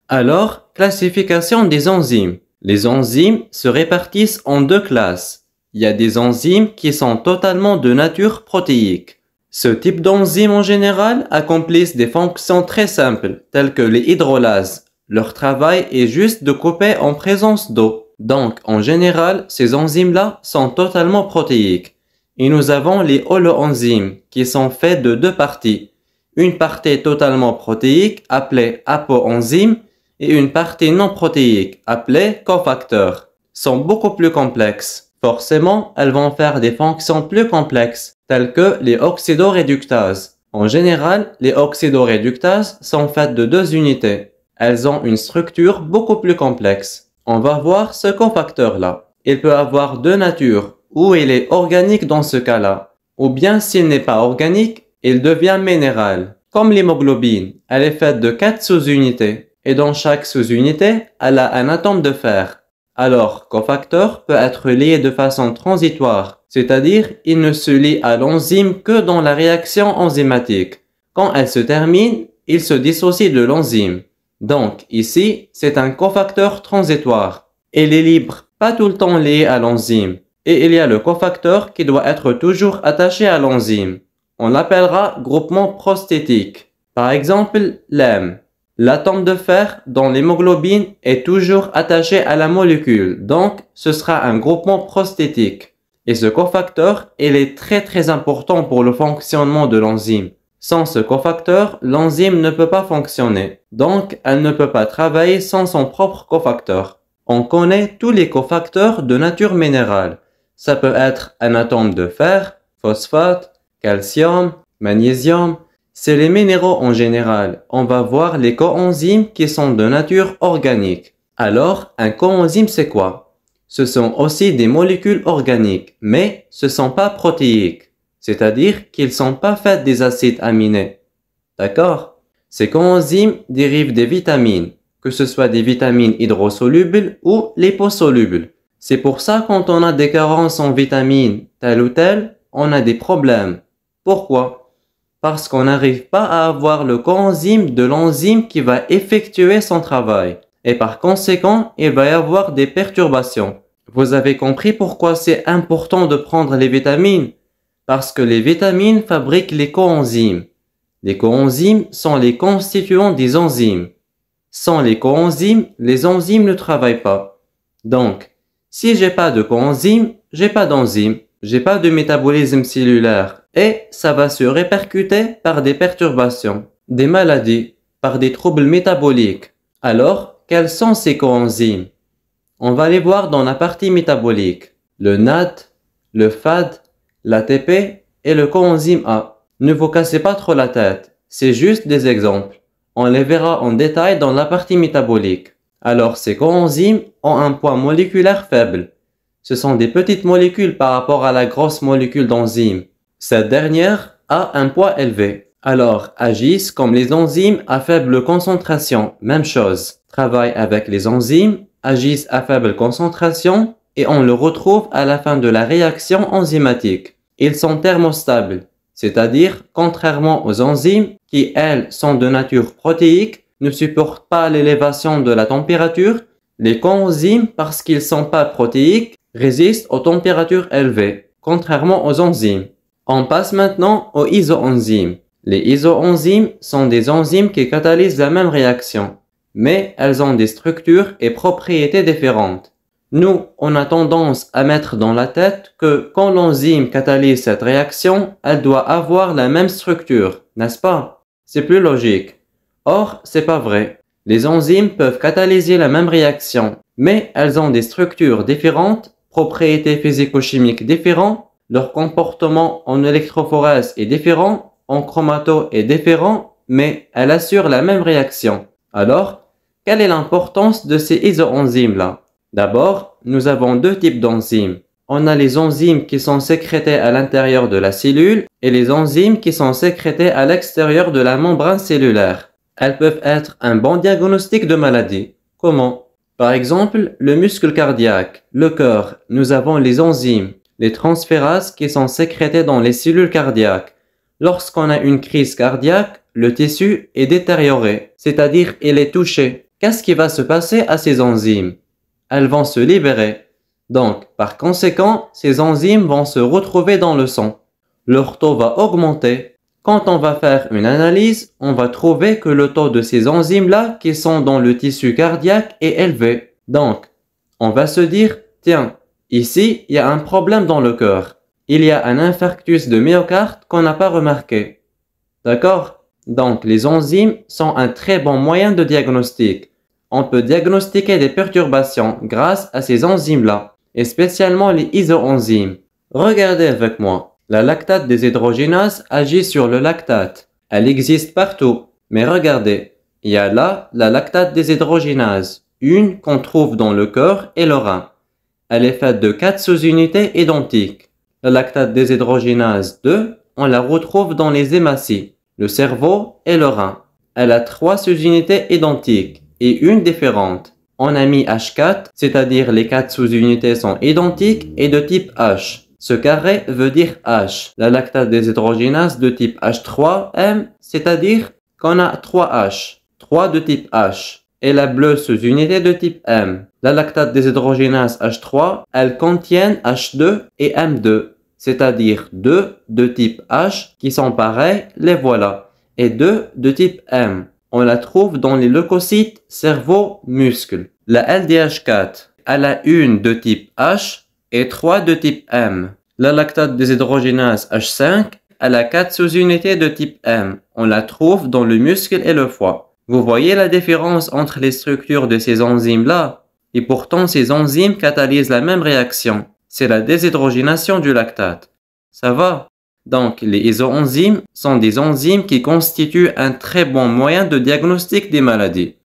Alors, classification des enzymes. Les enzymes se répartissent en deux classes. Il y a des enzymes qui sont totalement de nature protéique. Ce type d'enzymes en général accomplissent des fonctions très simples, telles que les hydrolases. Leur travail est juste de couper en présence d'eau. Donc, en général, ces enzymes-là sont totalement protéiques. Et nous avons les holoenzymes, qui sont faits de deux parties. Une partie totalement protéique, appelée apoenzyme, et une partie non protéique, appelée cofacteur, sont beaucoup plus complexes. Forcément, elles vont faire des fonctions plus complexes, telles que les oxydoréductases. En général, les oxydoréductases sont faites de deux unités. Elles ont une structure beaucoup plus complexe. On va voir ce cofacteur-là. Il peut avoir deux natures, ou il est organique dans ce cas-là, ou bien s'il n'est pas organique, il devient minéral. Comme l'hémoglobine, elle est faite de 4 sous-unités, et dans chaque sous-unité, elle a un atome de fer. Alors, cofacteur peut être lié de façon transitoire, c'est-à-dire il ne se lie à l'enzyme que dans la réaction enzymatique. Quand elle se termine, il se dissocie de l'enzyme. Donc, ici, c'est un cofacteur transitoire. Il est libre, pas tout le temps lié à l'enzyme. Et il y a le cofacteur qui doit être toujours attaché à l'enzyme. On l'appellera groupement prosthétique. Par exemple, l'hème. L'atome de fer dans l'hémoglobine est toujours attaché à la molécule, donc ce sera un groupement prosthétique. Et ce cofacteur, il est très important pour le fonctionnement de l'enzyme. Sans ce cofacteur, l'enzyme ne peut pas fonctionner, donc elle ne peut pas travailler sans son propre cofacteur. On connaît tous les cofacteurs de nature minérale. Ça peut être un atome de fer, phosphate, calcium, magnésium. C'est les minéraux en général. On va voir les coenzymes qui sont de nature organique. Alors, un coenzyme c'est quoi? Ce sont aussi des molécules organiques, mais ce ne sont pas protéiques. C'est-à-dire qu'ils ne sont pas faits des acides aminés. D'accord? Ces coenzymes dérivent des vitamines, que ce soit des vitamines hydrosolubles ou liposolubles. C'est pour ça quand on a des carences en vitamines telles ou telles, on a des problèmes. Pourquoi? Parce qu'on n'arrive pas à avoir le coenzyme de l'enzyme qui va effectuer son travail. Et par conséquent, il va y avoir des perturbations. Vous avez compris pourquoi c'est important de prendre les vitamines? Parce que les vitamines fabriquent les coenzymes. Les coenzymes sont les constituants des enzymes. Sans les coenzymes, les enzymes ne travaillent pas. Donc, si j'ai pas de coenzyme, j'ai pas d'enzyme, j'ai pas de métabolisme cellulaire et ça va se répercuter par des perturbations, des maladies, par des troubles métaboliques. Alors, quels sont ces coenzymes? On va les voir dans la partie métabolique. Le NAD, le FAD, l'ATP et le coenzyme A. Ne vous cassez pas trop la tête, c'est juste des exemples. On les verra en détail dans la partie métabolique. Alors ces coenzymes ont un poids moléculaire faible. Ce sont des petites molécules par rapport à la grosse molécule d'enzyme. Cette dernière a un poids élevé. Alors agissent comme les enzymes à faible concentration, même chose. Travaillent avec les enzymes, agissent à faible concentration et on le retrouve à la fin de la réaction enzymatique. Ils sont thermostables, c'est-à-dire contrairement aux enzymes qui, elles, sont de nature protéique, ne supportent pas l'élévation de la température, les coenzymes, parce qu'ils ne sont pas protéiques, résistent aux températures élevées, contrairement aux enzymes. On passe maintenant aux isoenzymes. Les isoenzymes sont des enzymes qui catalysent la même réaction, mais elles ont des structures et propriétés différentes. Nous, on a tendance à mettre dans la tête que quand l'enzyme catalyse cette réaction, elle doit avoir la même structure, n'est-ce pas? C'est plus logique. Or, c'est pas vrai. Les enzymes peuvent catalyser la même réaction, mais elles ont des structures différentes, propriétés physico-chimiques différentes, leur comportement en électrophorèse est différent, en chromato est différent, mais elles assurent la même réaction. Alors, quelle est l'importance de ces isoenzymes-là? D'abord, nous avons deux types d'enzymes. On a les enzymes qui sont sécrétées à l'intérieur de la cellule et les enzymes qui sont sécrétées à l'extérieur de la membrane cellulaire. Elles peuvent être un bon diagnostic de maladie. Comment? Par exemple, le muscle cardiaque, le cœur, nous avons les enzymes, les transférases qui sont sécrétées dans les cellules cardiaques. Lorsqu'on a une crise cardiaque, le tissu est détérioré, c'est-à-dire il est touché. qu'est-ce qui va se passer à ces enzymes? Elles vont se libérer. Donc, par conséquent, ces enzymes vont se retrouver dans le sang. Leur taux va augmenter. Quand on va faire une analyse, on va trouver que le taux de ces enzymes-là qui sont dans le tissu cardiaque est élevé. Donc, on va se dire, tiens, ici, il y a un problème dans le cœur. Il y a un infarctus de myocarde qu'on n'a pas remarqué. D'accord? Donc, les enzymes sont un très bon moyen de diagnostic. On peut diagnostiquer des perturbations grâce à ces enzymes-là, et spécialement les isoenzymes. Regardez avec moi. La lactate déshydrogénase agit sur le lactate. Elle existe partout. Mais regardez, il y a là la lactate déshydrogénase, une qu'on trouve dans le cœur et le rein. Elle est faite de 4 sous-unités identiques. La lactate déshydrogénase 2, on la retrouve dans les hématies, le cerveau et le rein. Elle a 3 sous-unités identiques et une différente. On a mis H4, c'est-à-dire les 4 sous-unités sont identiques et de type H. Ce carré veut dire H. La lactate déshydrogénase de type H3M, c'est-à-dire qu'on a 3 H, 3 de type H. Et la bleue sous-unité de type M. La lactate déshydrogénase H3, elles contiennent H2 et M2, c'est-à-dire 2 de type H qui sont pareils, les voilà, et 2 de type M. On la trouve dans les leucocytes cerveau-muscle. La LDH4, elle a une de type H et 3 de type M. La lactate déshydrogénase H5, elle a 4 sous-unités de type M. On la trouve dans le muscle et le foie. Vous voyez la différence entre les structures de ces enzymes-là? Et pourtant, ces enzymes catalysent la même réaction. C'est la déshydrogénation du lactate. Ça va? Donc, les isoenzymes sont des enzymes qui constituent un très bon moyen de diagnostic des maladies.